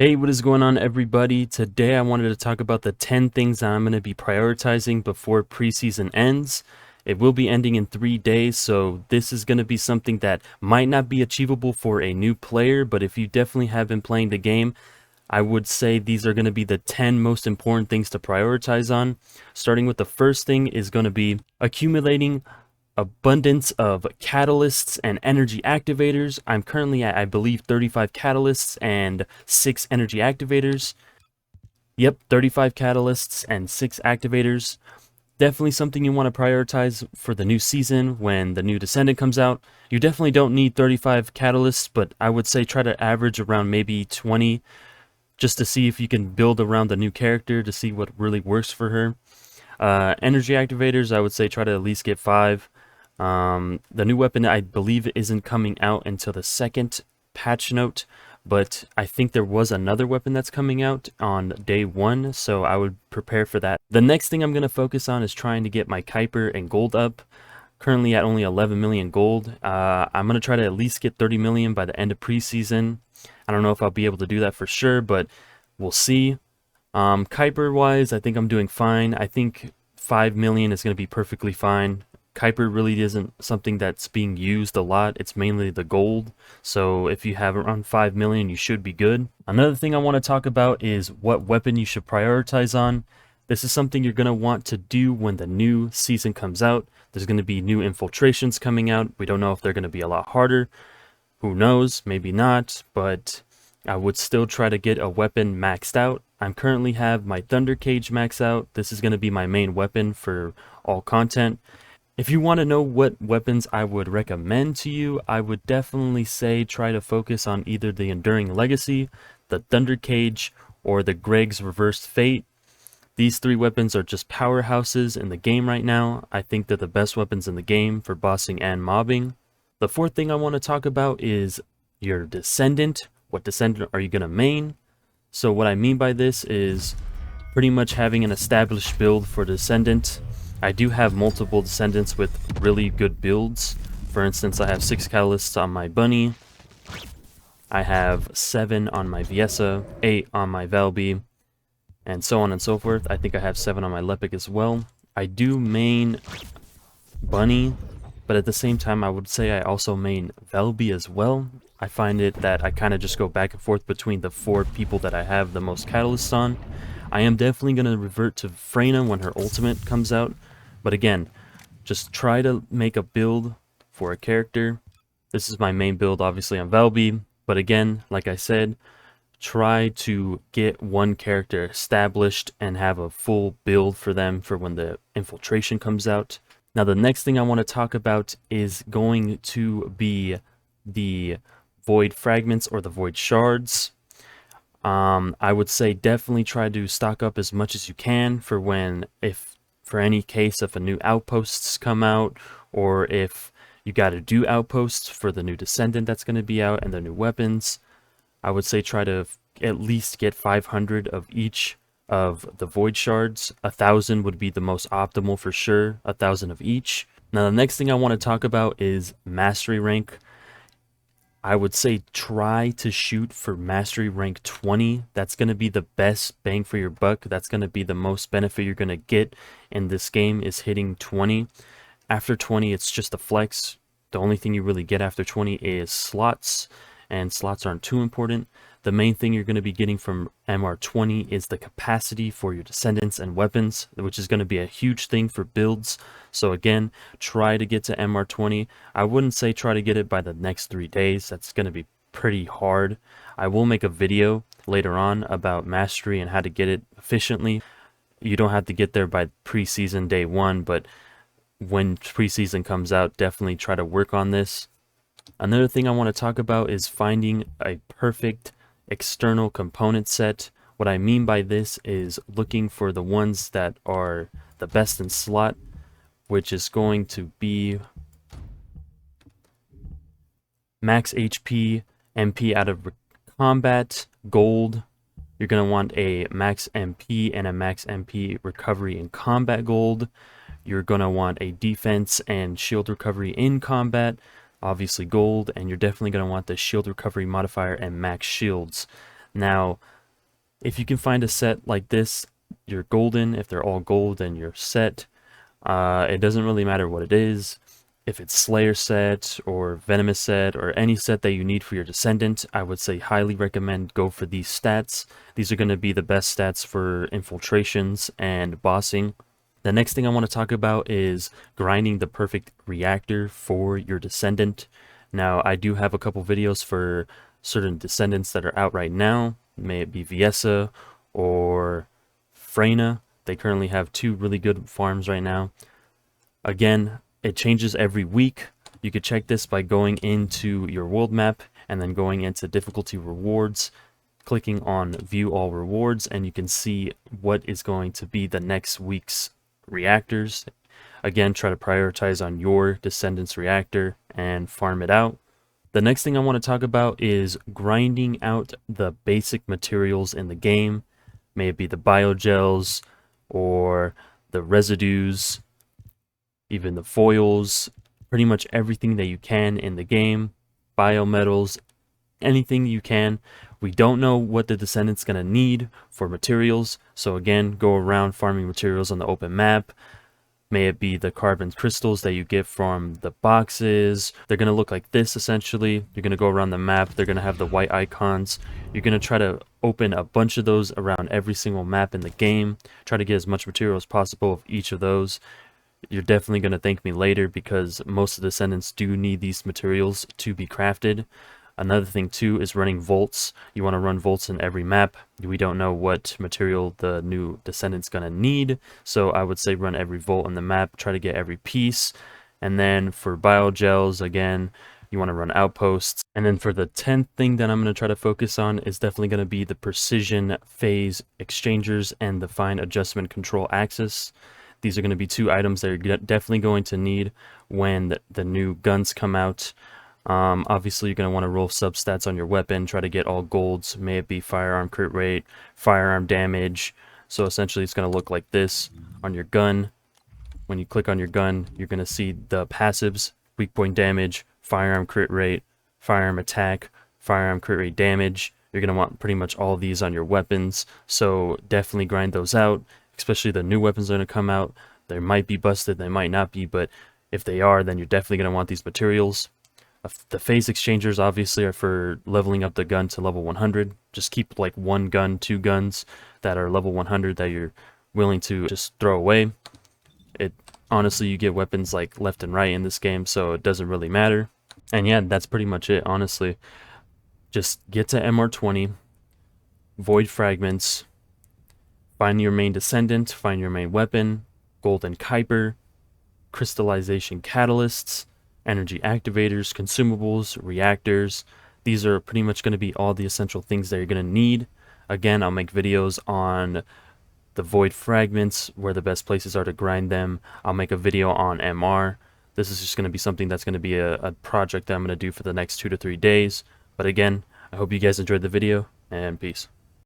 Hey, what is going on, everybody? Today I wanted to talk about the 10 things that I'm going to be prioritizing before preseason ends. It will be ending in 3 days, so this is going to be something that might not be achievable for a new player, but if you definitely have been playing the game, I would say these are going to be the 10 most important things to prioritize on. Starting with the first thing is going to be accumulating abundance of catalysts and energy activators. I'm currently at, I believe, 35 catalysts and 6 energy activators. Yep, 35 catalysts and 6 activators. Definitely something you want to prioritize for the new season when the new Descendant comes out. You definitely don't need 35 catalysts, but I would say try to average around maybe 20 just to see if you can build around the new character to see what really works for her. Energy activators, I would say try to at least get 5. The new weapon, I believe, isn't coming out until the second patch note, but I think there was another weapon that's coming out on day 1, so I would prepare for that. The next thing I'm going to focus on is trying to get my Kuiper and gold up. Currently at only 11 million gold. I'm going to try to at least get 30 million by the end of preseason. I don't know if I'll be able to do that for sure, but we'll see. Kuiper wise, I think I'm doing fine. I think 5 million is going to be perfectly fine. Kuiper really isn't something that's being used a lot. It's mainly the gold. So if you have around 5 million, you should be good. Another thing I want to talk about is what weapon you should prioritize on. This is something you're going to want to do when the new season comes out. There's going to be new infiltrations coming out. We don't know if they're going to be a lot harder. Who knows? Maybe not. But I would still try to get a weapon maxed out. I currently have my Thunder Cage maxed out. This is going to be my main weapon for all content. If you want to know what weapons I would recommend to you, I would definitely say try to focus on either the Enduring Legacy, the Thunder Cage, or the Greg's Reversed Fate. These 3 weapons are just powerhouses in the game right now. I think they're the best weapons in the game for bossing and mobbing. The fourth thing I want to talk about is your Descendant. What Descendant are you going to main? So what I mean by this is pretty much having an established build for Descendant. I do have multiple Descendants with really good builds. For instance, I have 6 catalysts on my Bunny. I have 7 on my Viessa, 8 on my Valby, and so on and so forth. I think I have 7 on my Lepic as well. I do main Bunny, but at the same time I would say I also main Valby as well. I find it that I kind of just go back and forth between the 4 people that I have the most catalysts on. I am definitely going to revert to Freyna when her ultimate comes out. But again, just try to make a build for a character. This is my main build, obviously, on Valby. But again, like I said, try to get one character established and have a full build for them for when the infiltration comes out. Now, the next thing I want to talk about is going to be the Void Fragments or the Void Shards. I would say definitely try to stock up as much as you can for when, for any case if a new outposts come out, or if you got to do outposts for the new Descendant that's going to be out and the new weapons. I would say try to at least get 500 of each of the Void Shards. 1,000 would be the most optimal for sure, 1,000 of each. Now the next thing I want to talk about is Mastery Rank. I would say try to shoot for Mastery Rank 20. That's going to be the best bang for your buck. That's going to be the most benefit you're going to get in this game, is hitting 20. After 20, it's just a flex. The only thing you really get after 20 is slots, and slots aren't too important. The main thing you're going to be getting from MR20 is the capacity for your Descendants and weapons, which is going to be a huge thing for builds. So again, try to get to MR20. I wouldn't say try to get it by the next 3 days. That's going to be pretty hard. I will make a video later on about mastery and how to get it efficiently. You don't have to get there by preseason day 1, but when preseason comes out, definitely try to work on this. Another thing I want to talk about is finding a perfect external component set. What I mean by this is looking for the ones that are the best in slot, which is going to be max HP, MP out of combat, gold. You're going to want a max MP and a max MP recovery in combat gold. You're going to want a defense and shield recovery in combat, obviously gold, and you're definitely going to want the shield recovery modifier and max shields. Now, if you can find a set like this, you're golden. If they're all gold, then you're set. It doesn't really matter what it is. If it's Slayer set or Venomous set or any set that you need for your Descendant, I would say highly recommend go for these stats. These are going to be the best stats for infiltrations and bossing. The next thing I want to talk about is grinding the perfect reactor for your Descendant. Now, I do have a couple videos for certain Descendants that are out right now. May it be Viessa or Freyna. They currently have two really good farms right now. Again, it changes every week. You could check this by going into your world map and then going into difficulty rewards, clicking on view all rewards, and you can see what is going to be the next week's reactors. Again, try to prioritize on your Descendants reactor and farm it out. The next thing I want to talk about is grinding out the basic materials in the game. May it be the biogels or the residues, even the foils, pretty much everything that you can in the game, biometals, anything you can. We don't know what the Descendant's going to need for materials, so again, go around farming materials on the open map. May it be the carbon crystals that you get from the boxes. They're going to look like this essentially. You're going to go around the map. They're going to have the white icons. You're going to try to open a bunch of those around every single map in the game. Try to get as much material as possible of each of those. You're definitely going to thank me later because most of the Descendants do need these materials to be crafted. Another thing too is running volts. You want to run volts in every map. We don't know what material the new Descendant's going to need, so I would say run every volt in the map, try to get every piece. And then for biogels, again, you want to run outposts. And then for the 10th thing that I'm going to try to focus on is definitely going to be the precision phase exchangers and the fine adjustment control axis. These are going to be two items that you're definitely going to need when the new guns come out. Obviously, you're going to want to roll substats on your weapon, try to get all golds, may it be firearm crit rate, firearm damage. So essentially, it's going to look like this on your gun. When you click on your gun, you're going to see the passives, weak point damage, firearm crit rate, firearm attack, firearm crit rate damage. You're going to want pretty much all of these on your weapons, so definitely grind those out, especially the new weapons that are going to come out. They might be busted, they might not be, but if they are, then you're definitely going to want these materials. The phase exchangers obviously are for leveling up the gun to level 100. Just keep like one gun, two guns that are level 100 that you're willing to just throw away. Honestly, you get weapons like left and right in this game, so it doesn't really matter. And yeah, that's pretty much it, honestly. Just get to MR20, void fragments, find your main Descendant, find your main weapon, golden Kuiper, crystallization catalysts, energy activators, consumables, reactors. These are pretty much going to be all the essential things that you're going to need. Again, I'll make videos on the void fragments, where the best places are to grind them. I'll make a video on MR. This is just going to be something that's going to be a project that I'm going to do for the next 2 to 3 days. But again, I hope you guys enjoyed the video, and peace.